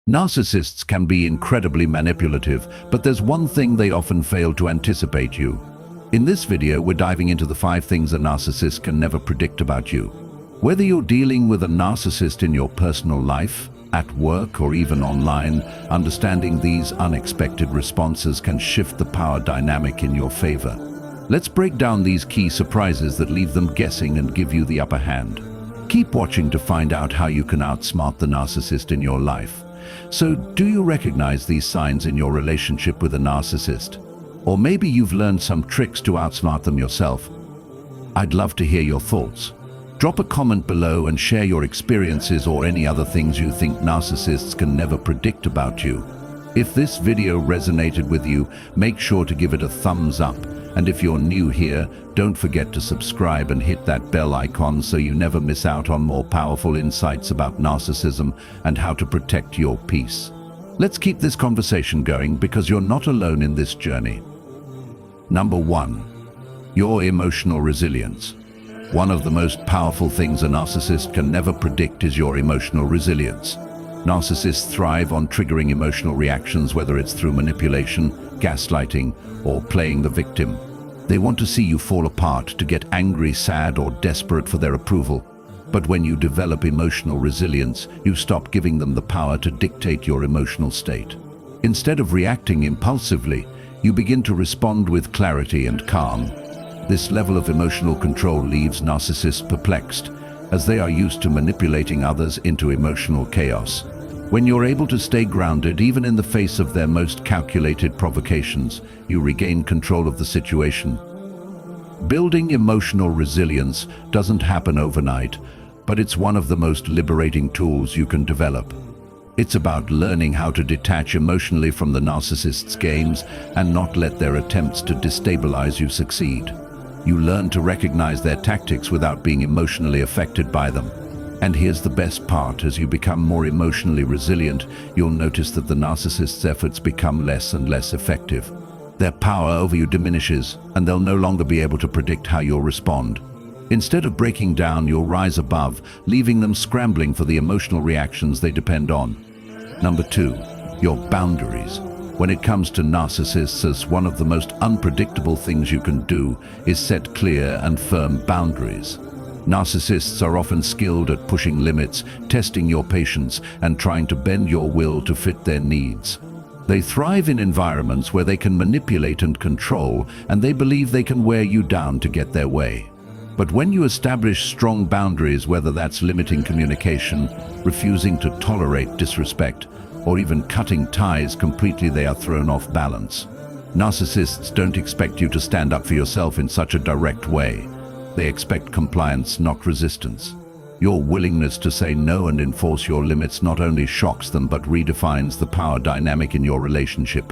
Narcissists can be incredibly manipulative, but there's one thing they often fail to anticipate you. In this video, we're diving into the 5 things a narcissist can never predict about you. Whether you're dealing with a narcissist in your personal life, at work, or even online, understanding these unexpected responses can shift the power dynamic in your favor. Let's break down these key surprises that leave them guessing and give you the upper hand. Keep watching to find out how you can outsmart the narcissist in your life. So, do you recognize these signs in your relationship with a narcissist? Or maybe you've learned some tricks to outsmart them yourself. I'd love to hear your thoughts. Drop a comment below and share your experiences or any other things you think narcissists can never predict about you. If this video resonated with you, make sure to give it a thumbs up. And if you're new here, don't forget to subscribe and hit that bell icon so you never miss out on more powerful insights about narcissism and how to protect your peace. Let's keep this conversation going because you're not alone in this journey. Number 1. Your emotional resilience. One of the most powerful things a narcissist can never predict is your emotional resilience. Narcissists thrive on triggering emotional reactions, whether it's through manipulation, gaslighting, or playing the victim. They want to see you fall apart, to get angry, sad, or desperate for their approval. But when you develop emotional resilience, you stop giving them the power to dictate your emotional state. Instead of reacting impulsively, you begin to respond with clarity and calm. This level of emotional control leaves narcissists perplexed, as they are used to manipulating others into emotional chaos. When you're able to stay grounded, even in the face of their most calculated provocations, you regain control of the situation. Building emotional resilience doesn't happen overnight, but it's one of the most liberating tools you can develop. It's about learning how to detach emotionally from the narcissist's games and not let their attempts to destabilize you succeed. You learn to recognize their tactics without being emotionally affected by them. And here's the best part: as you become more emotionally resilient, you'll notice that the narcissist's efforts become less and less effective. Their power over you diminishes, and they'll no longer be able to predict how you'll respond. Instead of breaking down, you'll rise above, leaving them scrambling for the emotional reactions they depend on. Number 2. Your boundaries. When it comes to narcissists, one of the most unpredictable things you can do is set clear and firm boundaries. Narcissists are often skilled at pushing limits, testing your patience, and trying to bend your will to fit their needs. They thrive in environments where they can manipulate and control, and they believe they can wear you down to get their way. But when you establish strong boundaries, whether that's limiting communication, refusing to tolerate disrespect, or even cutting ties completely, they are thrown off balance. Narcissists don't expect you to stand up for yourself in such a direct way. They expect compliance, not resistance. Your willingness to say no and enforce your limits not only shocks them but redefines the power dynamic in your relationship.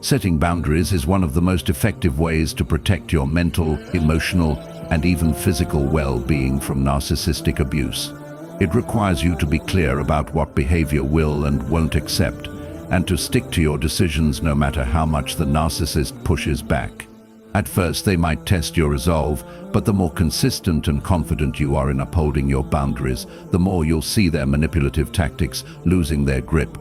Setting boundaries is one of the most effective ways to protect your mental, emotional, and even physical well-being from narcissistic abuse. It requires you to be clear about what behavior will and won't accept, and to stick to your decisions no matter how much the narcissist pushes back. At first, they might test your resolve, but the more consistent and confident you are in upholding your boundaries, the more you'll see their manipulative tactics losing their grip.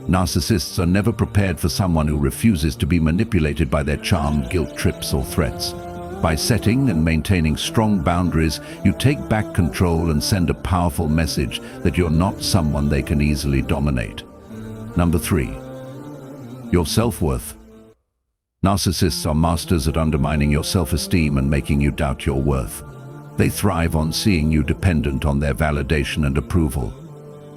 Narcissists are never prepared for someone who refuses to be manipulated by their charm, guilt trips, or threats. By setting and maintaining strong boundaries, you take back control and send a powerful message that you're not someone they can easily dominate. Number 3. Your self-worth. Narcissists are masters at undermining your self-esteem and making you doubt your worth. They thrive on seeing you dependent on their validation and approval.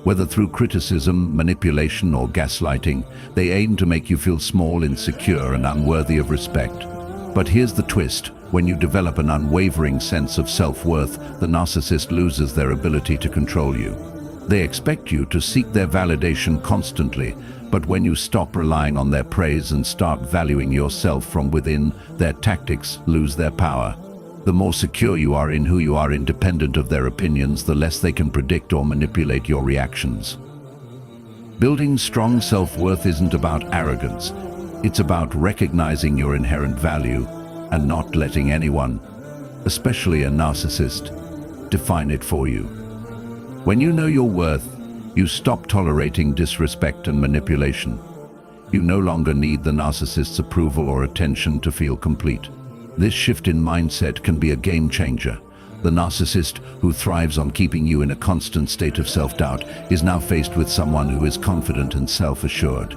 Whether through criticism, manipulation, or gaslighting, they aim to make you feel small, insecure, and unworthy of respect. But here's the twist: when you develop an unwavering sense of self-worth, the narcissist loses their ability to control you. They expect you to seek their validation constantly, but when you stop relying on their praise and start valuing yourself from within, their tactics lose their power. The more secure you are in who you are, independent of their opinions, the less they can predict or manipulate your reactions. Building strong self-worth isn't about arrogance. It's about recognizing your inherent value and not letting anyone, especially a narcissist, define it for you. When you know your worth, You stop tolerating disrespect and manipulation. You no longer need the narcissist's approval or attention to feel complete. This shift in mindset can be a game changer. The narcissist, who thrives on keeping you in a constant state of self-doubt, is now faced with someone who is confident and self-assured.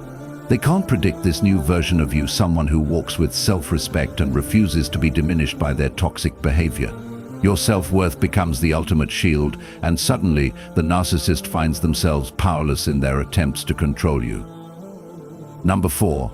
They can't predict this new version of you, someone who walks with self-respect and refuses to be diminished by their toxic behavior. Your self-worth becomes the ultimate shield, and suddenly the narcissist finds themselves powerless in their attempts to control you. Number 4,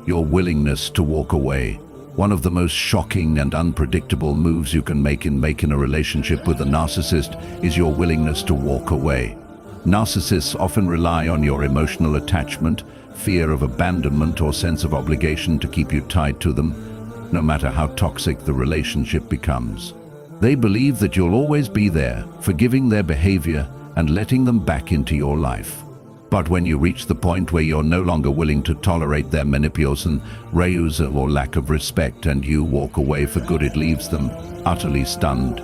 your willingness to walk away. One of the most shocking and unpredictable moves you can make in a relationship with a narcissist is your willingness to walk away. Narcissists often rely on your emotional attachment, fear of abandonment, or sense of obligation to keep you tied to them, no matter how toxic the relationship becomes. They believe that you'll always be there, forgiving their behavior and letting them back into your life. But when you reach the point where you're no longer willing to tolerate their manipulation, refusal, or lack of respect, and you walk away for good, it leaves them utterly stunned.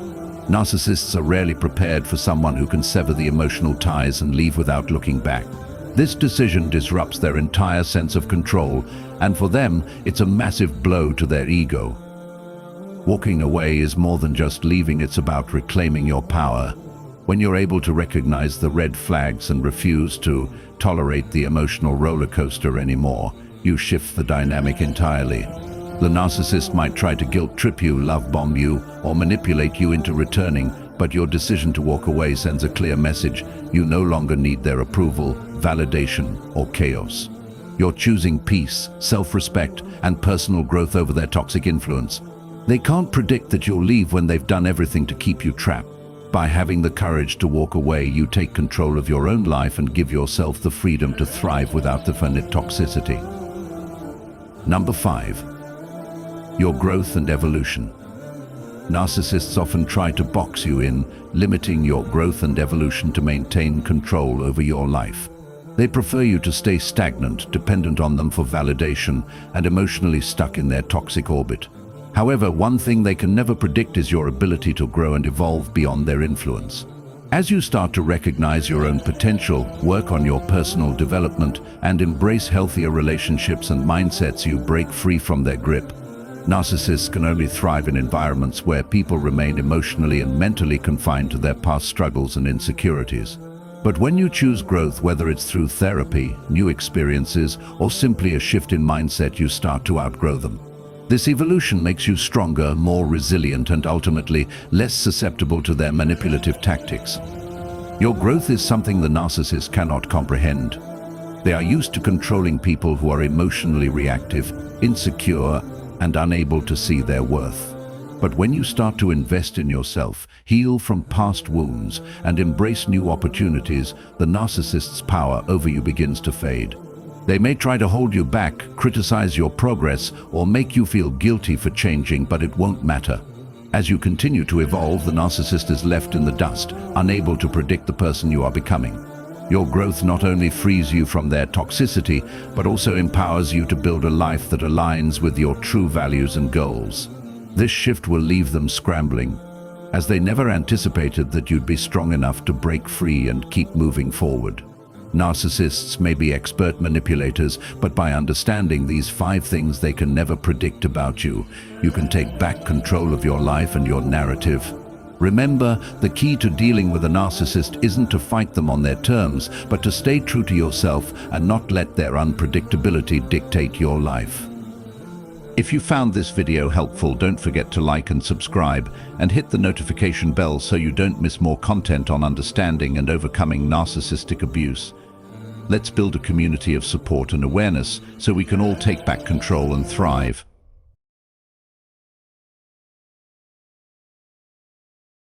Narcissists are rarely prepared for someone who can sever the emotional ties and leave without looking back. This decision disrupts their entire sense of control, and for them, it's a massive blow to their ego. Walking away is more than just leaving, it's about reclaiming your power. When you're able to recognize the red flags and refuse to tolerate the emotional roller coaster anymore, you shift the dynamic entirely. The narcissist might try to guilt trip you, love bomb you, or manipulate you into returning, but your decision to walk away sends a clear message. You no longer need their approval, validation, or chaos. You're choosing peace, self-respect, and personal growth over their toxic influence. They can't predict that you'll leave when they've done everything to keep you trapped. By having the courage to walk away, you take control of your own life and give yourself the freedom to thrive without the toxicity. Number 5, your growth and evolution. Narcissists often try to box you in, limiting your growth and evolution to maintain control over your life. They prefer you to stay stagnant, dependent on them for validation, and emotionally stuck in their toxic orbit. However, one thing they can never predict is your ability to grow and evolve beyond their influence. As you start to recognize your own potential, work on your personal development, and embrace healthier relationships and mindsets, you break free from their grip. Narcissists can only thrive in environments where people remain emotionally and mentally confined to their past struggles and insecurities. But when you choose growth, whether it's through therapy, new experiences, or simply a shift in mindset, you start to outgrow them. This evolution makes you stronger, more resilient, and ultimately less susceptible to their manipulative tactics. Your growth is something the narcissist cannot comprehend. They are used to controlling people who are emotionally reactive, insecure, and unable to see their worth. But when you start to invest in yourself, heal from past wounds, and embrace new opportunities, the narcissist's power over you begins to fade. They may try to hold you back, criticize your progress, or make you feel guilty for changing, but it won't matter. As you continue to evolve, the narcissist is left in the dust, unable to predict the person you are becoming. Your growth not only frees you from their toxicity, but also empowers you to build a life that aligns with your true values and goals. This shift will leave them scrambling, as they never anticipated that you'd be strong enough to break free and keep moving forward. Narcissists may be expert manipulators, but by understanding these 5 things they can never predict about you, you can take back control of your life and your narrative. Remember, the key to dealing with a narcissist isn't to fight them on their terms, but to stay true to yourself and not let their unpredictability dictate your life. If you found this video helpful, don't forget to like and subscribe, and hit the notification bell so you don't miss more content on understanding and overcoming narcissistic abuse. Let's build a community of support and awareness so we can all take back control and thrive.